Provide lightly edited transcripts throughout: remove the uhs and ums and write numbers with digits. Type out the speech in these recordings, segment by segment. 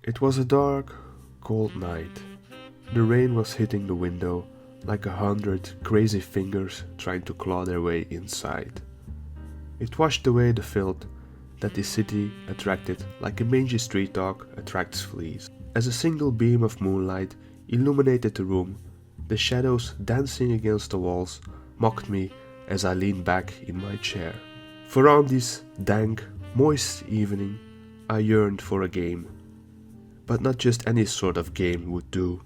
It was a dark, cold night. The rain was hitting the window like 100 crazy fingers trying to claw their way inside. It washed away the filth that the city attracted like a mangy street dog attracts fleas. As a single beam of moonlight illuminated the room, the shadows dancing against the walls mocked me as I leaned back in my chair. For on this dank, moist evening, I yearned for a game. But not just any sort of game would do.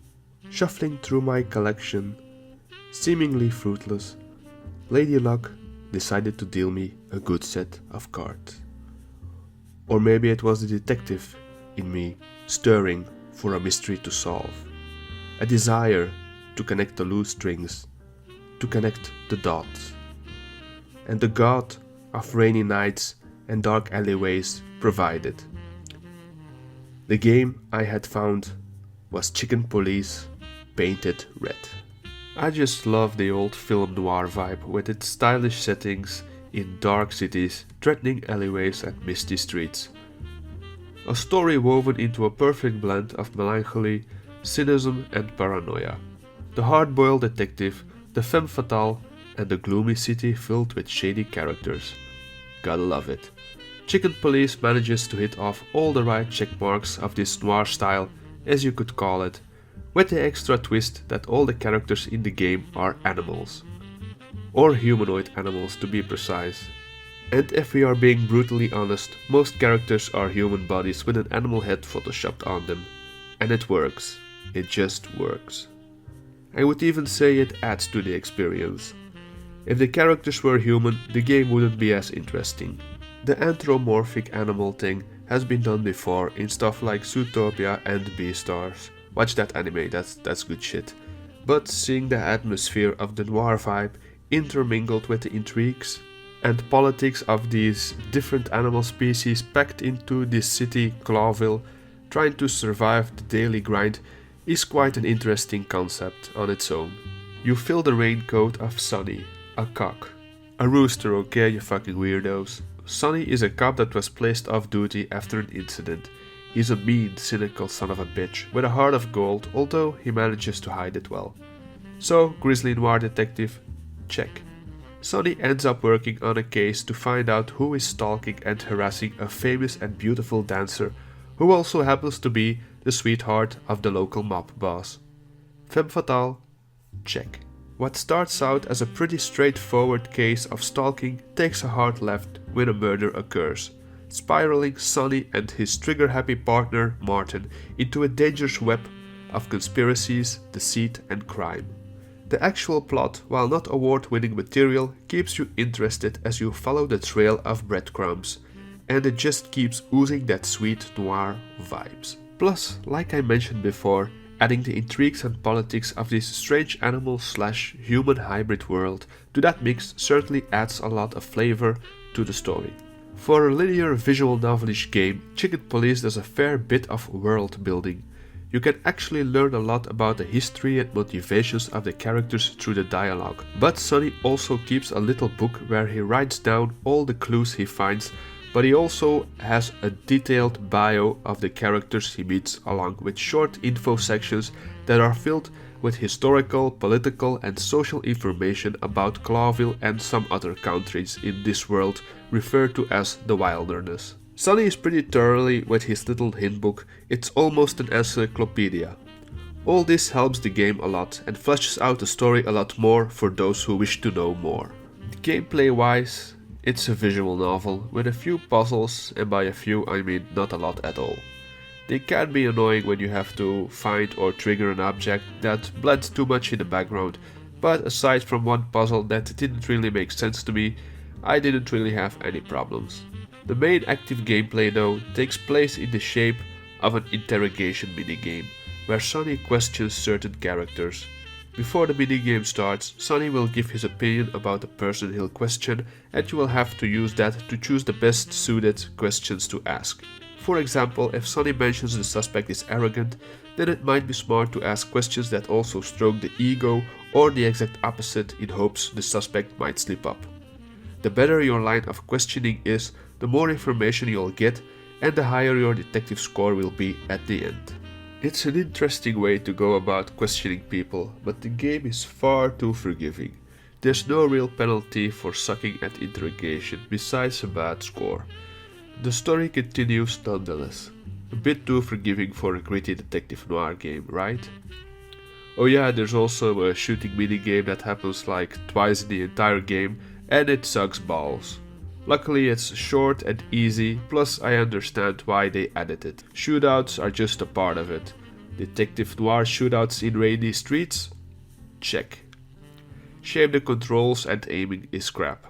Shuffling through my collection, seemingly fruitless, Lady Luck decided to deal me a good set of cards. Or maybe it was the detective in me stirring for a mystery to solve, a desire to connect the loose strings, to connect the dots. And the god of rainy nights and dark alleyways provided. The game I had found was Chicken Police painted red. I just love the old film noir vibe with its stylish settings in dark cities, threatening alleyways and misty streets. A story woven into a perfect blend of melancholy, cynicism and paranoia. The hard-boiled detective, the femme fatale, and the gloomy city filled with shady characters. Gotta love it. Chicken Police manages to hit off all the right checkmarks of this noir style, as you could call it, with the extra twist that all the characters in the game are animals. Or humanoid animals to be precise. And if we are being brutally honest, most characters are human bodies with an animal head photoshopped on them. And it works. It just works. I would even say it adds to the experience. If the characters were human, the game wouldn't be as interesting. The anthropomorphic animal thing has been done before in stuff like Zootopia and Beastars. Watch that anime, that's good shit. But seeing the atmosphere of the noir vibe intermingled with the intrigues and politics of these different animal species packed into this city, Clawville, trying to survive the daily grind is quite an interesting concept on its own. You fill the raincoat of Sonny, a cock. A rooster, okay, you fucking weirdos. Sonny is a cop that was placed off duty after an incident. He's a mean, cynical son of a bitch with a heart of gold, although he manages to hide it well. So, Grizzly Noir Detective, check. Sonny ends up working on a case to find out who is stalking and harassing a famous and beautiful dancer who also happens to be the sweetheart of the local mob boss. Femme fatale, check. What starts out as a pretty straightforward case of stalking takes a hard left when a murder occurs, spiraling Sonny and his trigger-happy partner Martin into a dangerous web of conspiracies, deceit and crime. The actual plot, while not award-winning material, keeps you interested as you follow the trail of breadcrumbs, and it just keeps oozing that sweet noir vibes. Plus, like I mentioned before, adding the intrigues and politics of this strange animal/human hybrid world to that mix certainly adds a lot of flavor to the story. For a linear visual novelish game, Chicken Police does a fair bit of world building. You can actually learn a lot about the history and motivations of the characters through the dialogue, but Sonny also keeps a little book where he writes down all the clues he finds, but he also has a detailed bio of the characters he meets along with short info sections that are filled with historical, political and social information about Clawville and some other countries in this world referred to as the Wilderness. Sonny is pretty thoroughly with his little hint book, it's almost an encyclopedia. All this helps the game a lot and fleshes out the story a lot more for those who wish to know more. Gameplay wise, it's a visual novel with a few puzzles, and by a few I mean not a lot at all. They can be annoying when you have to find or trigger an object that blends too much in the background, but aside from one puzzle that didn't really make sense to me, I didn't really have any problems. The main active gameplay though takes place in the shape of an interrogation minigame, where Sonny questions certain characters. Before the minigame starts, Sonny will give his opinion about the person he'll question, and you will have to use that to choose the best suited questions to ask. For example, if Sonny mentions the suspect is arrogant, then it might be smart to ask questions that also stroke the ego, or the exact opposite in hopes the suspect might slip up. The better your line of questioning is, the more information you'll get, and the higher your detective score will be at the end. It's an interesting way to go about questioning people, but the game is far too forgiving. There's no real penalty for sucking at interrogation besides a bad score. The story continues nonetheless. A bit too forgiving for a gritty detective noir game, right? Oh yeah, there's also a shooting minigame that happens like twice in the entire game, and it sucks balls. Luckily it's short and easy, plus I understand why they added it. Shootouts are just a part of it. Detective noir shootouts in rainy streets? Check. Shame the controls and aiming is crap.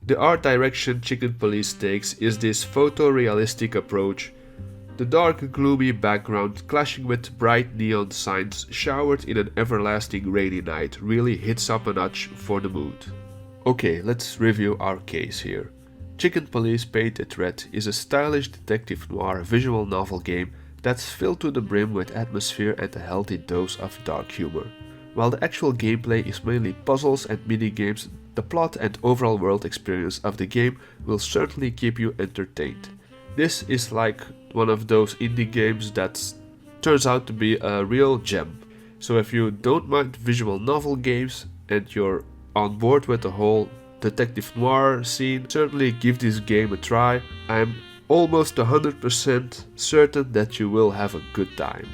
The art direction Chicken Police takes is this photorealistic approach. The dark gloomy background clashing with bright neon signs showered in an everlasting rainy night really hits up a notch for the mood. Okay, let's review our case here. Chicken Police Painted Red is a stylish detective noir visual novel game that's filled to the brim with atmosphere and a healthy dose of dark humor. While the actual gameplay is mainly puzzles and minigames, the plot and overall world experience of the game will certainly keep you entertained. This is like one of those indie games that turns out to be a real gem. So if you don't mind visual novel games and you're on board with the whole detective noir scene, certainly give this game a try. I'm almost 100% certain that you will have a good time.